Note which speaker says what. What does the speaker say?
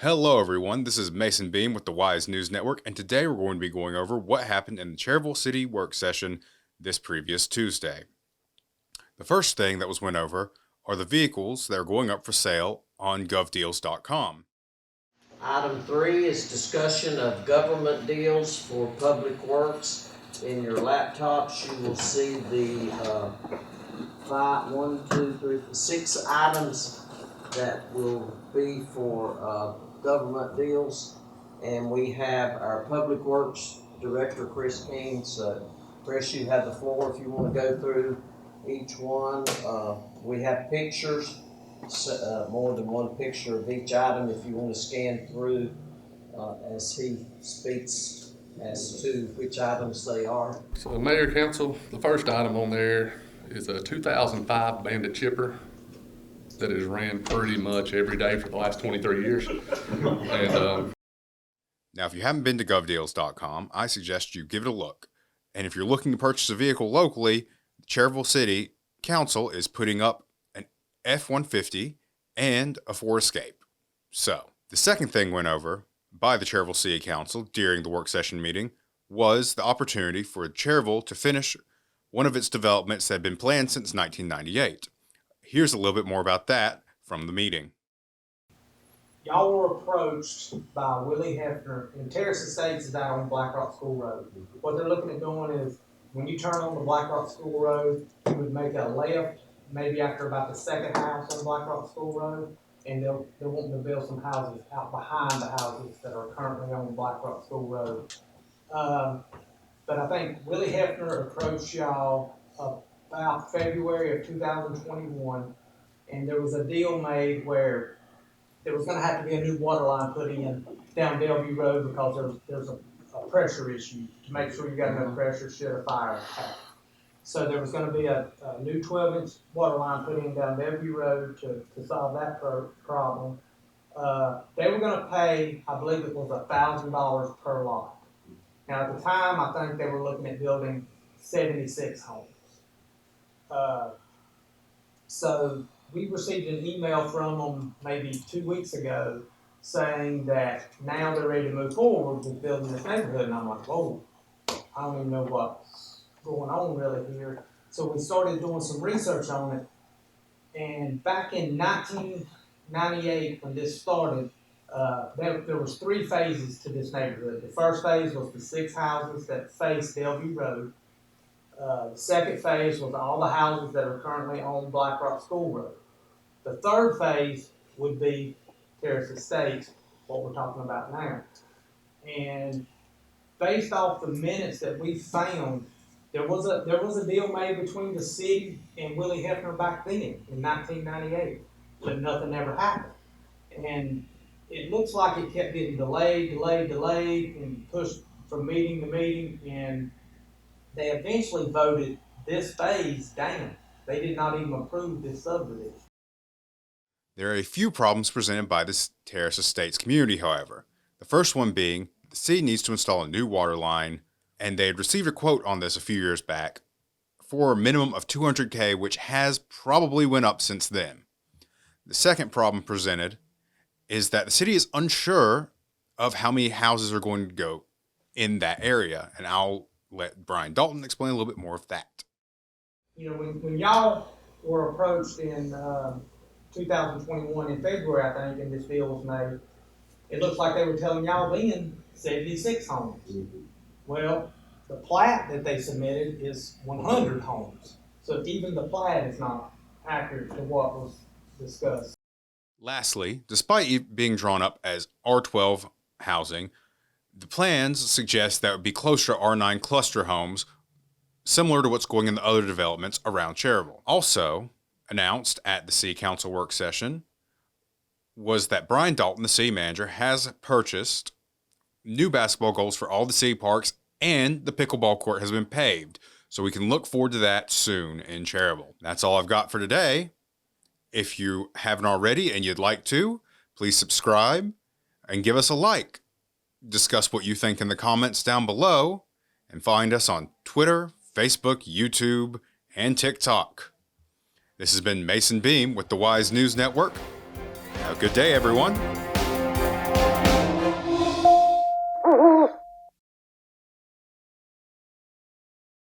Speaker 1: Hello everyone, this is Mason Beam with the Wise News Network, and today we're going to be going over what happened in the Cherryville City work session this previous Tuesday. The first thing that was went over are the vehicles that are going up for sale on govdeals.com.
Speaker 2: Item 3 is discussion of government deals for public works. In your laptops, you will see the 6 items that will be for government deals. And we have our Public Works Director, Chris King. So, Chris, you have the floor if you want to go through each one. We have pictures. More than one picture of each item if you want to scan through as he speaks as to which items they are.
Speaker 3: So Mayor, Council, the first item on there is a 2005 Bandit chipper that has ran pretty much every day for the last 23 years. And
Speaker 1: Now, if you haven't been to govdeals.com, I suggest you give it a look. And if you're looking to purchase a vehicle locally, the Cherryville City Council is putting up an F-150 and a Ford Escape. So, the second thing went over by the Cherryville City Council during the work session meeting was the opportunity for Cherryville to finish one of its developments that had been planned since 1998. Here's a little bit more about that from the meeting.
Speaker 4: Y'all were approached by Willie Hefner, and Terrace Estates is out on Black Rock School Road. What they're looking at doing is, when you turn on the Black Rock School Road, you would make a left, maybe after about the second house on Black Rock School Road, and they're wanting to build some houses out behind the houses that are currently on Black Rock School Road. But I think Willie Hefner approached y'all about February of 2021, and there was a deal made where there was going to have to be a new water line put in down Bellevue Road because there's a pressure issue to make sure you got enough pressure should a fire happen. So there was going to be a new 12-inch water line put in down Bellevue Road to solve that problem. They were going to pay, I believe it was $1,000 per lot. Now at the time, I think they were looking at building 76 homes. So we received an email from them maybe 2 weeks ago saying that now they're ready to move forward with building this neighborhood. And I'm like, whoa, I don't even know what's going on really here. So we started doing some research on it. And back in 1998, when this started, there was 3 phases to this neighborhood. The first phase was the 6 houses that face Bellevue Road. The second phase was all the houses that are currently on Black Rock School Road. The third phase would be Terrace Estates, what we're talking about now. And based off the minutes that we found, there was a deal made between the city and Willie Hefner back then in 1998, but nothing ever happened. And it looks like it kept getting delayed, and pushed from meeting to meeting, and they eventually voted this phase down. They did not even approve this subdivision.
Speaker 1: There are a few problems presented by this Terrace Estates community, however. The first one being the city needs to install a new water line, and they had received a quote on this a few years back for a minimum of $200K, which has probably went up since then. The second problem presented is that the city is unsure of how many houses are going to go in that area, and I'll let Brian Dalton explain a little bit more of that.
Speaker 4: You know, when y'all were approached in 2021 in February, I think, and this deal was made, it looks like they were telling y'all then 76 homes. Mm-hmm. Well, the plat that they submitted is 100 homes. So even the plat is not accurate to what was discussed.
Speaker 1: Lastly, despite it being drawn up as R12 housing, the plans suggest that it would be closer to R9 cluster homes, similar to what's going in the other developments around Cherryville. Also announced at the City Council work session was that Brian Dalton, the city manager, has purchased new basketball goals for all the city parks, and the pickleball court has been paved. So we can look forward to that soon in Cherryville. That's all I've got for today. If you haven't already and you'd like to, please subscribe and give us a like. Discuss what you think in the comments down below, and find us on Twitter, Facebook, YouTube, and TikTok. This has been Mason Beam with the Wise News Network. Have a good day, everyone.